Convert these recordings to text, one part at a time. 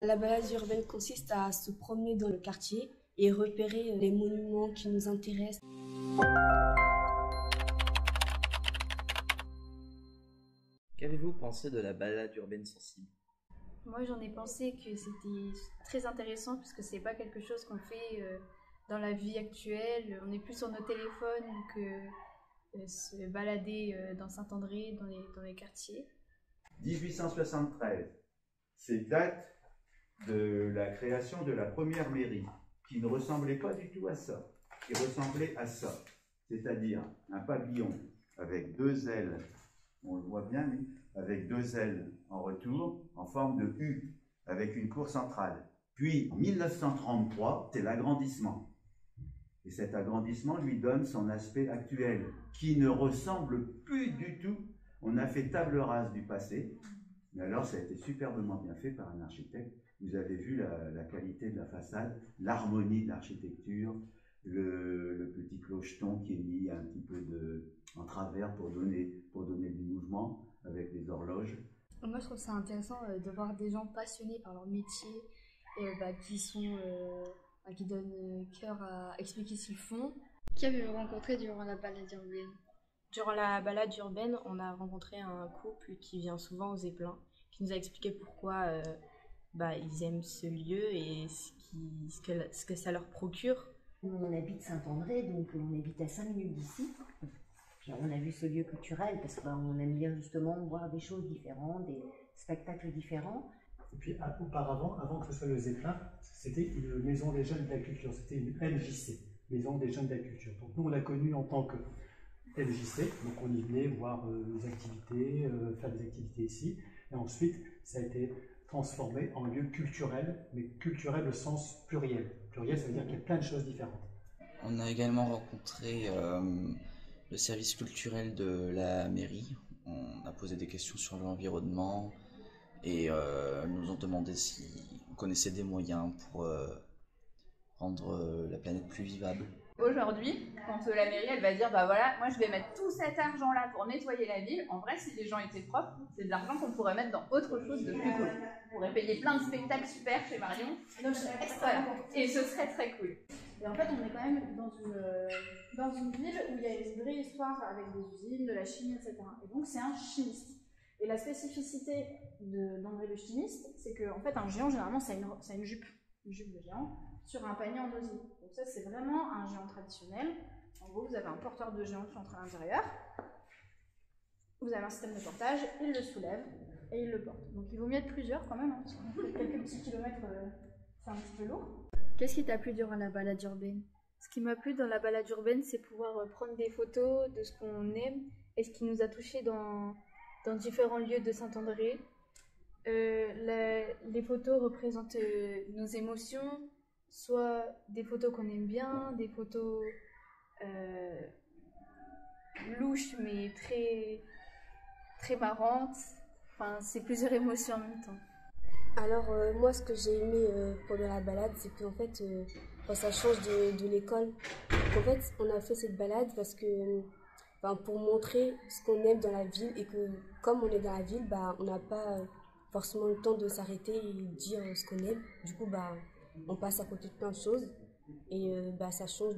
La balade urbaine consiste à se promener dans le quartier et repérer les monuments qui nous intéressent. Qu'avez-vous pensé de la balade urbaine sensible? Moi, j'en ai pensé que c'était très intéressant puisque c'est pas quelque chose qu'on fait dans la vie actuelle. On est plus sur nos téléphones que se balader dans Saint-André, dans les quartiers. 1873, c'est date de la création de la première mairie, qui ne ressemblait pas du tout à ça, qui ressemblait à ça, c'est-à-dire un pavillon avec deux ailes, on le voit bien, lui, avec deux ailes en retour, en forme de U, avec une cour centrale. Puis, en 1933, c'est l'agrandissement. Et cet agrandissement lui donne son aspect actuel, qui ne ressemble plus du tout. On a fait table rase du passé, mais alors ça a été superbement bien fait par un architecte. Vous avez vu la qualité de la façade, l'harmonie de l'architecture, le petit clocheton qui est mis un petit peu en travers pour donner du mouvement avec les horloges. Moi, je trouve ça intéressant de voir des gens passionnés par leur métier qui donnent cœur à expliquer ce qu'ils font. Qui avez-vous rencontré durant la balade urbaine? Durant la balade urbaine, on a rencontré un couple qui vient souvent aux Éplins, qui nous a expliqué pourquoi ils aiment ce lieu et ce que ça leur procure. On habite Saint-André, donc on habite à 5 minutes d'ici. Puis on a vu ce lieu culturel parce qu'on aime bien justement voir des choses différentes, des spectacles différents. Et puis auparavant, avant que ce soit le Zeppelin, c'était une maison des jeunes de la culture, c'était une MJC, maison des jeunes de la culture. Donc nous on l'a connue en tant que MJC, donc on y venait voir les activités, faire des activités ici. Et ensuite, ça a été transformé en lieu culturel, mais culturel au sens pluriel. Pluriel, ça veut dire qu'il y a plein de choses différentes. On a également rencontré le service culturel de la mairie. On a posé des questions sur l'environnement et nous ont demandé si on connaissait des moyens pour rendre la planète plus vivable. Aujourd'hui, quand la mairie elle va dire bah voilà, moi je vais mettre tout cet argent là pour nettoyer la ville, en vrai si les gens étaient propres, c'est de l'argent qu'on pourrait mettre dans autre chose de plus cool. On pourrait payer plein de spectacles super chez Marion, et ce serait très cool. Et en fait, on est quand même dans une ville où il y a une vraie histoire avec des usines, de la chimie, etc. Et donc c'est un chimiste. Et la spécificité d'André le chimiste, c'est qu'en fait un géant généralement ça a une jupe de géant sur un panier en osier. Donc ça c'est vraiment un géant traditionnel. En gros vous avez un porteur de géant qui entre à l'intérieur, vous avez un système de portage, il le soulève et il le porte. Donc il vaut mieux être plusieurs quand même, hein, parce qu'on fait quelques petits kilomètres, c'est un petit peu lourd. Qu'est-ce qui t'a plu durant la balade urbaine? Ce qui m'a plu dans la balade urbaine, c'est pouvoir prendre des photos de ce qu'on aime et ce qui nous a touchés dans différents lieux de Saint-André. Les photos représentent nos émotions, soit des photos qu'on aime bien, des photos louches mais très, très marrantes. Enfin, c'est plusieurs émotions en même temps. Alors moi ce que j'ai aimé pendant la balade, c'est qu'en fait quand ça change de l'école, en fait on a fait cette balade parce que pour montrer ce qu'on aime dans la ville et que comme on est dans la ville, on n'a pas forcément le temps de s'arrêter et dire ce qu'on aime. Du coup on passe à côté de plein de choses et ça change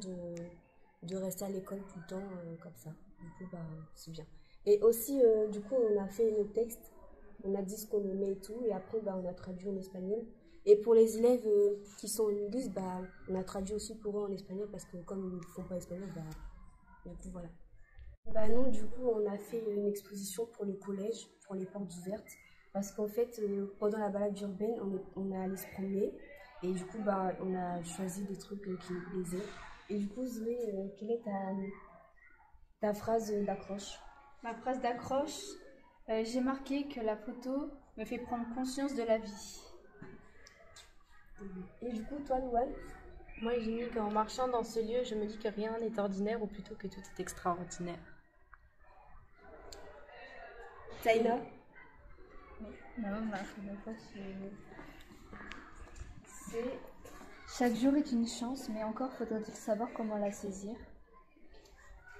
de rester à l'école tout le temps comme ça. Du coup c'est bien. Et aussi du coup on a fait nos textes, on a dit ce qu'on aimait et tout et après on a traduit en espagnol. Et pour les élèves qui sont en Ulysse, on a traduit aussi pour eux en espagnol parce que comme ils ne font pas espagnol, du coup voilà. Nous, du coup, on a fait une exposition pour le collège, pour les portes ouvertes, parce qu'en fait, pendant la balade urbaine, on est allé se promener, et du coup, on a choisi des trucs qui nous plaisaient. Et du coup, Zoé, quelle est ta phrase d'accroche? Ma phrase d'accroche, j'ai marqué que la photo me fait prendre conscience de la vie. Et du coup, toi, Louane? Moi, j'ai mis qu'en marchant dans ce lieu, je me dis que rien n'est ordinaire, ou plutôt que tout est extraordinaire. Taïna? C'est chaque jour est une chance, mais encore faudrait-il savoir comment la saisir.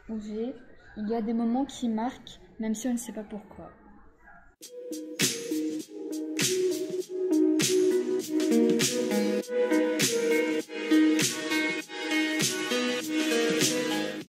Ou G, il y a des moments qui marquent, même si on ne sait pas pourquoi. Merci.